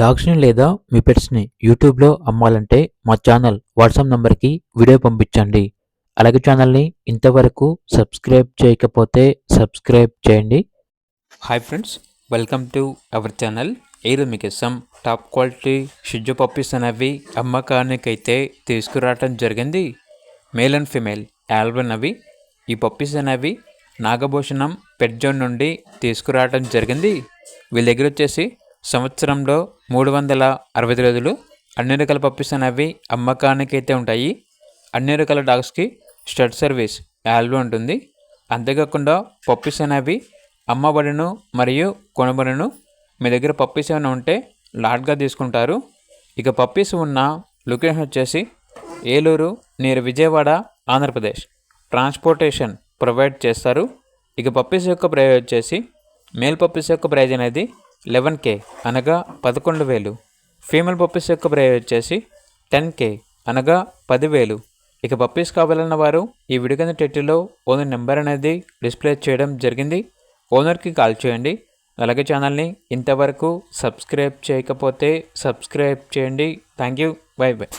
డాగ్స్‌ని లేదా మీ పెట్స్‌ని యూట్యూబ్‌లో అమ్మాలంటే మా ఛానల్ వాట్సాప్ నంబర్‌కి వీడియో పంపించండి. అలాగే ఛానల్‌ని ఇంతవరకు సబ్స్క్రైబ్ చేయకపోతే సబ్స్క్రైబ్ చేయండి. Hi friends, welcome to our channel. ఈరోజు మీకోసం టాప్ క్వాలిటీ షిట్జు పప్పీస్ అనేవి అమ్మకానికైతే తీసుకురావటం జరిగింది. మేల్ అండ్ ఫిమేల్ ఆల్బన్ అవి. ఈ పప్పీస్ అనేవి నాగభూషణం పెట్ జోన్ నుండి తీసుకురావటం జరిగింది. వీళ్ళ దగ్గర వచ్చేసి సంవత్సరంలో 365 రోజులు అన్ని రకాల పప్పీస్ అనేవి అమ్మకానికైతే ఉంటాయి. అన్ని రకాల డాగ్స్కి స్టడ్ సర్వీస్ ఆల్బన్ ఉంటుంది. అంతేకాకుండా పప్పీస్ అనేవి అమ్మబడును మరియు కొనబడును. మీ దగ్గర పప్పీస్ ఏమైనా ఉంటే లాట్గా తీసుకుంటారు. ఇక పప్పీస్ ఉన్న లొకేషన్ వచ్చేసి Eluru near Vijayawada, Andhra Pradesh. Transportation provide చేస్తారు. ఇక పప్పీస్ యొక్క ప్రైస్ వచ్చేసి మేల్ పప్పీస్ యొక్క ప్రైజ్ అనేది 11K అనగా 11,000. ఫీమేల్ పప్పీస్ యొక్క ప్రైజ్ వచ్చేసి 10K అనగా 10,000. ఇక పప్పీస్ కావాలన్న వారు ఈ వీడియో కింద టైటిల్లో ఓనర్ నెంబర్ అనేది డిస్ప్లే చేయడం జరిగింది. ఓనర్కి కాల్ చేయండి. అలాగే ఛానల్ని ఇంతవరకు సబ్స్క్రైబ్ చేయకపోతే సబ్స్క్రైబ్ చేయండి. Thank you. By by.